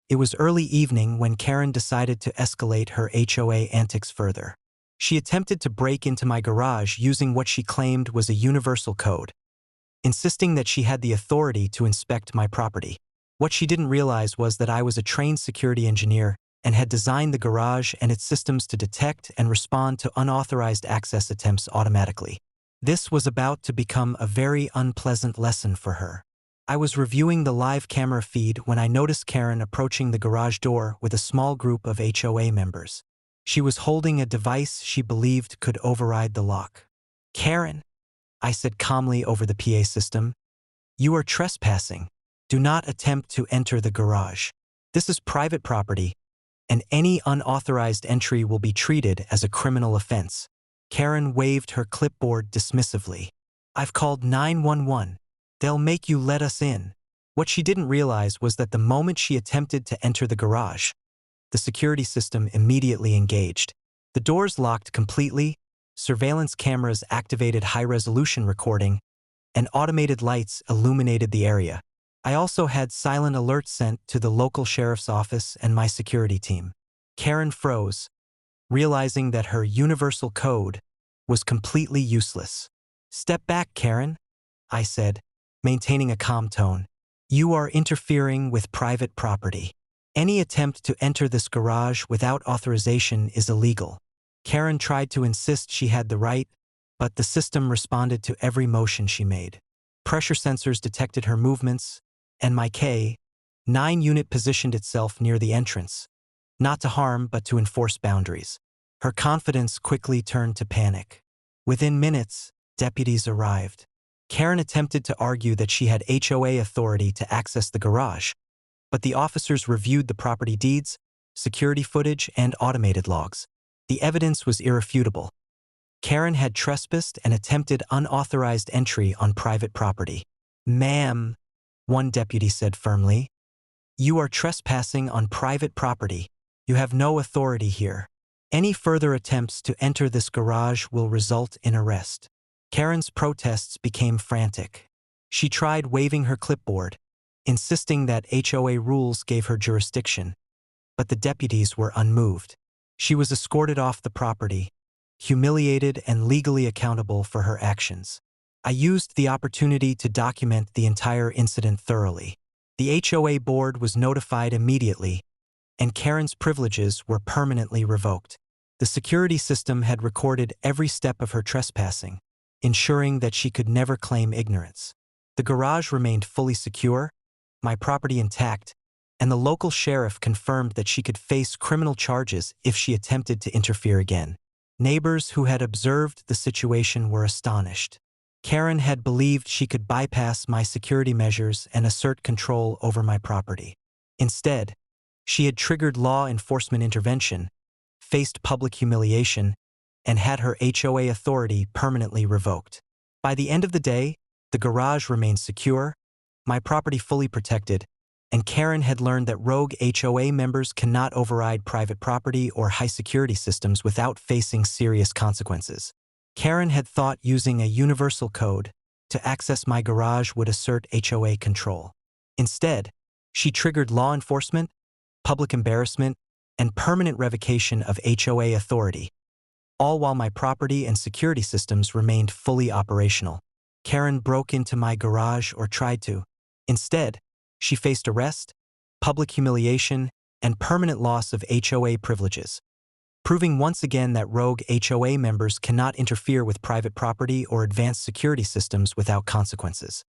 It was early evening when Karen decided to escalate her HOA antics further. She attempted to break into my garage using what she claimed was a universal code, insisting that she had the authority to inspect my property. What she didn't realize was that I was a trained security engineer and had designed the garage and its systems to detect and respond to unauthorized access attempts automatically. This was about to become a very unpleasant lesson for her. I was reviewing the live camera feed when I noticed Karen approaching the garage door with a small group of HOA members. She was holding a device she believed could override the lock. "Karen," I said calmly over the PA system, "you are trespassing. Do not attempt to enter the garage. This is private property, and any unauthorized entry will be treated as a criminal offense." Karen waved her clipboard dismissively. "I've called 911. They'll make you let us in." What she didn't realize was that the moment she attempted to enter the garage, the security system immediately engaged. The doors locked completely, surveillance cameras activated high-resolution recording, and automated lights illuminated the area. I also had silent alerts sent to the local sheriff's office and my security team. Karen froze, realizing that her universal code was completely useless. "Step back, Karen," I said, maintaining a calm tone. "You are interfering with private property. Any attempt to enter this garage without authorization is illegal." Karen tried to insist she had the right, but the system responded to every motion she made. Pressure sensors detected her movements, and my K-9 unit positioned itself near the entrance, not to harm but to enforce boundaries. Her confidence quickly turned to panic. Within minutes, deputies arrived. Karen attempted to argue that she had HOA authority to access the garage, but the officers reviewed the property deeds, security footage, and automated logs. The evidence was irrefutable. Karen had trespassed and attempted unauthorized entry on private property. "Ma'am," one deputy said firmly, "you are trespassing on private property. You have no authority here. Any further attempts to enter this garage will result in arrest." Karen's protests became frantic. She tried waving her clipboard, insisting that HOA rules gave her jurisdiction, but the deputies were unmoved. She was escorted off the property, humiliated and legally accountable for her actions. I used the opportunity to document the entire incident thoroughly. The HOA board was notified immediately, and Karen's privileges were permanently revoked. The security system had recorded every step of her trespassing, ensuring that she could never claim ignorance. The garage remained fully secure, my property intact, and the local sheriff confirmed that she could face criminal charges if she attempted to interfere again. Neighbors who had observed the situation were astonished. Karen had believed she could bypass my security measures and assert control over my property. Instead, she had triggered law enforcement intervention, faced public humiliation, and had her HOA authority permanently revoked. By the end of the day, the garage remained secure, my property fully protected, and Karen had learned that rogue HOA members cannot override private property or high-security systems without facing serious consequences. Karen had thought using a universal code to access my garage would assert HOA control. Instead, she triggered law enforcement, public embarrassment, and permanent revocation of HOA authority, all while my property and security systems remained fully operational. Karen broke into my garage or tried to. Instead, she faced arrest, public humiliation, and permanent loss of HOA privileges, proving once again that rogue HOA members cannot interfere with private property or advanced security systems without consequences.